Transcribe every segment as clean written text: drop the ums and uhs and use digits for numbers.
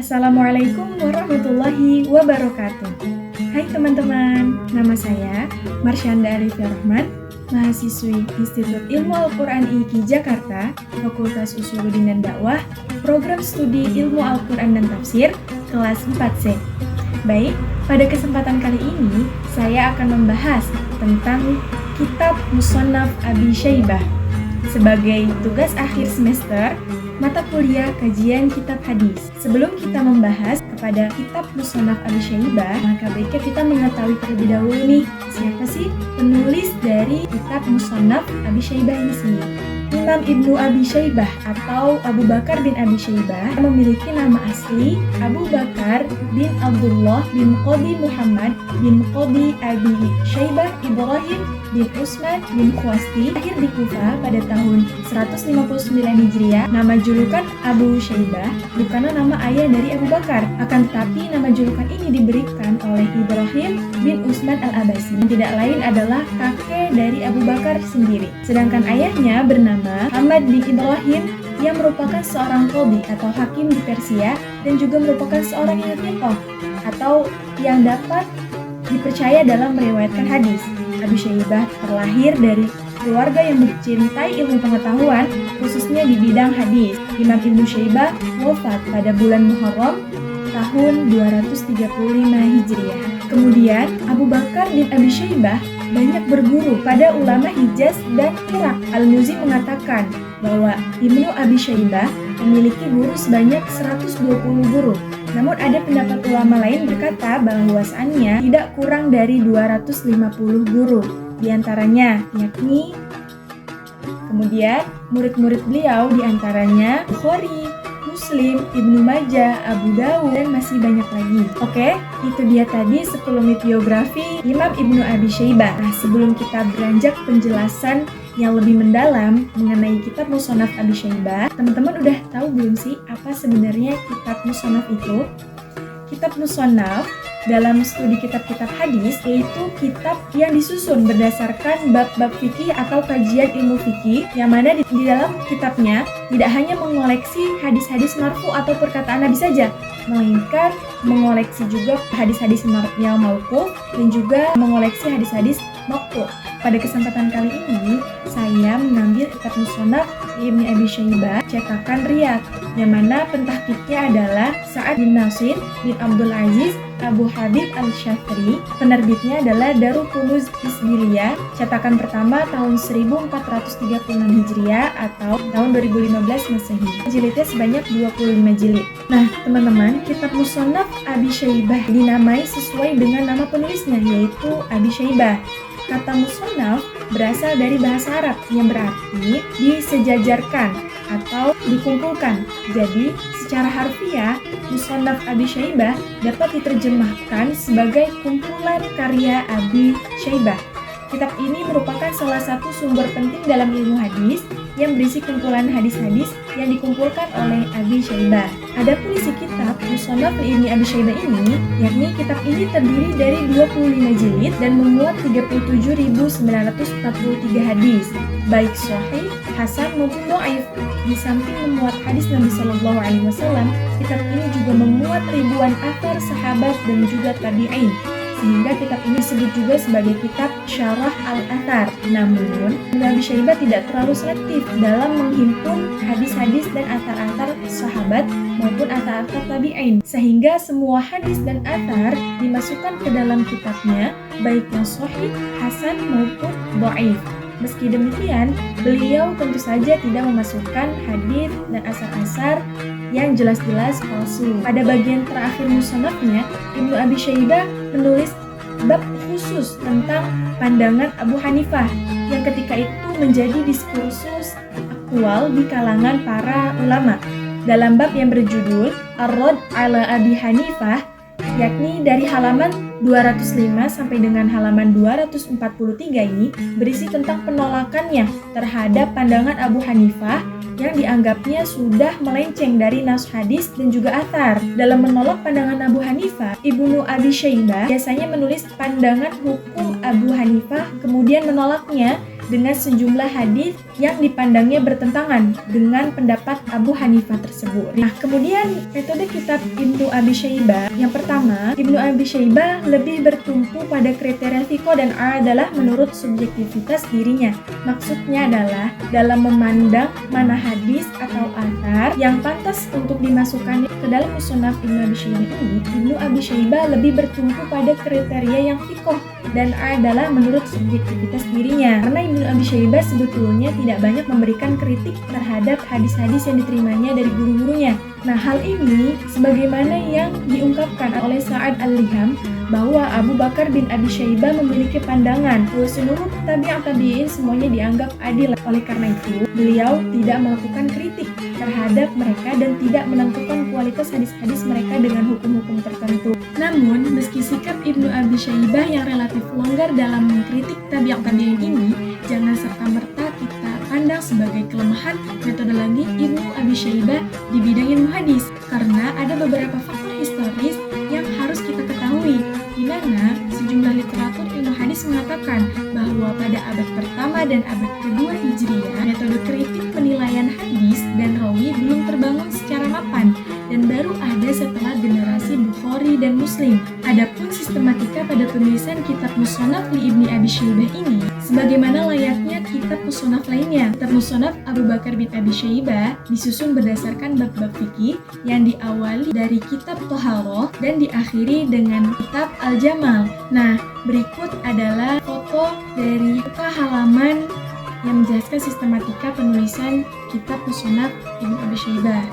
Assalamualaikum warahmatullahi wabarakatuh. Hai teman-teman, nama saya Marsyanda Arifia Rahman, mahasiswi Institut Ilmu Al-Quran IKI Jakarta, Fakultas Usuluddin dan Dakwah, Program Studi Ilmu Al-Quran dan Tafsir, kelas 4C. Baik, pada kesempatan kali ini saya akan membahas tentang Kitab Musannaf Abi Syaibah sebagai tugas akhir semester mata kuliah kajian kitab hadis. Sebelum kita membahas kepada kitab Musannaf Abi Syaibah, maka baiknya kita mengetahui terlebih dahulu nih, siapa sih penulis dari kitab Musannaf Abi Syaibah ini sendiri. Imam Ibnu Abi Syaibah atau Abu Bakar bin Abi Syaibah memiliki nama asli Abu Bakar bin Abdullah bin Qadi Muhammad bin Qadi Abi Syaibah Ibrahim bin Utsman bin Khwasti, lahir di Kufa pada tahun 159 Hijriah. Nama julukan Abu Syaibah bukanlah nama ayah dari Abu Bakar, akan tetapi nama julukan ini diberikan oleh Ibrahim bin Utsman al-Abasi, yang tidak lain adalah kakek dari Abu Bakar sendiri. Sedangkan ayahnya bernama Muhammad bin Ibrahim yang merupakan seorang qadhi atau hakim di Persia dan juga merupakan seorang yang thiqah atau yang dapat dipercaya dalam meriwayatkan hadis. Abu Syaibah terlahir dari keluarga yang mencintai ilmu pengetahuan, khususnya di bidang hadis. Imam Ibnu Syaibah wafat pada bulan Muharram tahun 235 Hijriah. Kemudian Abu Bakar bin Abi Syaibah banyak berguru pada ulama Hijaz dan Irak. Al-Muzi mengatakan bahwa Ibnu Abi Syaibah memiliki guru sebanyak 120 guru. Namun ada pendapat ulama lain berkata bahwasannya tidak kurang dari 250 guru. Di antaranya yakni kemudian murid-murid beliau diantaranya Bukhari, Muslim, Ibnu Majah, Abu Dawud, dan masih banyak lagi. Oke, itu dia tadi sekelumit biografi Imam Ibnu Abi Syaibah. Nah, sebelum kita beranjak penjelasan yang lebih mendalam mengenai kitab Musannaf Abi Syaibah, teman-teman udah tahu belum sih apa sebenarnya kitab Musannaf itu? Kitab Musannaf dalam studi kitab-kitab hadis yaitu kitab yang disusun berdasarkan bab-bab fikih atau kajian ilmu fikih, yang mana di dalam kitabnya tidak hanya mengoleksi hadis-hadis marfu atau perkataan Nabi saja, melainkan mengoleksi juga hadis-hadis yang mauquf dan juga mengoleksi hadis-hadis maqtu'. Pada kesempatan kali ini saya mengambil kitab Musannaf Ibnu Abi Syaibah cetakan Riyadh, yang mana pentahqiqnya adalah Sa'ad bin Nasir bin Abdul Aziz Abu Habib al-Syafri. Penerbitnya adalah Darul Kunuz Isbiliyah, cetakan pertama tahun 1436 Hijriah atau tahun 2015 Masehi. Jilidnya sebanyak 25 jilid. Nah, teman-teman, kitab Musannaf Abi Syaibah dinamai sesuai dengan nama penulisnya, yaitu Abi Syaibah. Kata musannaf berasal dari bahasa Arab yang berarti disejajarkan atau dikumpulkan. Jadi, secara harfiah, Musannaf Abi Syaibah dapat diterjemahkan sebagai kumpulan karya Abi Syaibah. Kitab ini merupakan salah satu sumber penting dalam ilmu hadis yang berisi kumpulan hadis-hadis yang dikumpulkan oleh Abi Syaibah. Adapun isi kitab Musannaf Ibnu Abi Syaibah ini, yakni kitab ini terdiri dari 25 jilid dan memuat 37.943 hadis, baik sahih, hasan maupun dhaif. Di samping memuat hadis Nabi Shallallahu Alaihi Wasallam, kitab ini juga memuat ribuan athar sahabat dan juga tabi'in, sehingga kitab ini disebut juga sebagai kitab Syarah Al-Athar. Namun, Abi Syaibah tidak terlalu selektif dalam menghimpun hadis-hadis dan athar-athar sahabat maupun athar-athar tabi'in, sehingga semua hadis dan athar dimasukkan ke dalam kitabnya, baik yang sahih, hasan maupun dhaif. Meski demikian, beliau tentu saja tidak memasukkan hadis dan asar-asar yang jelas-jelas palsu. Pada bagian terakhir musannafnya, Ibnu Abi Syaibah menulis bab khusus tentang pandangan Abu Hanifah yang ketika itu menjadi diskursus aktual di kalangan para ulama. Dalam bab yang berjudul Ar-Radd ala Abi Hanifah, yakni dari halaman 205 sampai dengan halaman 243 ini berisi tentang penolakannya terhadap pandangan Abu Hanifah yang dianggapnya sudah melenceng dari nas hadis dan juga athar. Dalam menolak pandangan Abu Hanifah, Ibnu Abi Syaibah biasanya menulis pandangan hukum Abu Hanifah kemudian menolaknya dengan sejumlah hadis yang dipandangnya bertentangan dengan pendapat Abu Hanifah tersebut. Nah, kemudian metode kitab Ibnu Abi Syaibah, yang pertama, Ibnu Abi Syaibah lebih bertumpu pada kriteria fiqh dan adalah menurut subjektivitas dirinya. Maksudnya adalah dalam memandang mana hadis atau athar yang pantas untuk dimasukkan ke dalam musnad Ibnu Abi Syaibah ini, Ibnu Abi Syaibah lebih bertumpu pada kriteria yang fiqh dan adalah menurut subjektivitas dirinya. Karena Ibnu Abi Syaibah sebetulnya tidak banyak memberikan kritik terhadap hadis-hadis yang diterimanya dari guru-gurunya. Nah, hal ini sebagaimana yang diungkapkan oleh Sa'ad Al-Liham bahwa Abu Bakar bin Abi Syaibah memiliki pandangan bahwa seluruh tabi'in semuanya dianggap adil. Oleh karena itu, beliau tidak melakukan kritik terhadap mereka dan tidak menentukan kualitas hadis-hadis mereka dengan hukum-hukum tertentu. Namun, meski sikap Ibnu Abi Syaibah yang relatif longgar dalam mengkritik tabi'in ini, jangan serta-merta kita pandang sebagai kelemahan metodologi Ibnu Abi Syaibah di bidang ilmu hadis, karena ada beberapa faktor historis yang harus kita ketahui, di mana sejumlah literatur ilmu hadis mengatakan bahwa pada abad pertama dan abad kedua Hijriah, metode kritik penilaian hadis dan rawi belum terbangun secara mapan dan baru ada setelah generasi Bukhari dan Muslim. Adapun sistematika pada penulisan kitab Musnad li Ibni Abi Syaibah ini, sebagaimana layaknya kitab musnad lainnya, kitab musnad Abu Bakar bin Abi Syaibah disusun berdasarkan bab-bab fikih yang diawali dari kitab Thaharah dan diakhiri dengan kitab Al-Jamal. Nah, berikut adalah foto dari muka halaman yang menjelaskan sistematika penulisan kitab musnad Ibnu Abi Syaibah.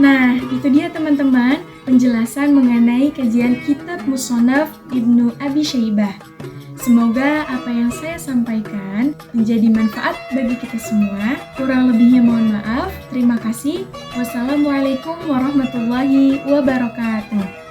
Nah, itu dia teman-teman penjelasan mengenai kajian kitab Musnad Ibnu Abi Syaibah. Semoga apa yang saya sampaikan menjadi manfaat bagi kita semua. Kurang lebihnya mohon maaf. Terima kasih. Wassalamualaikum warahmatullahi wabarakatuh.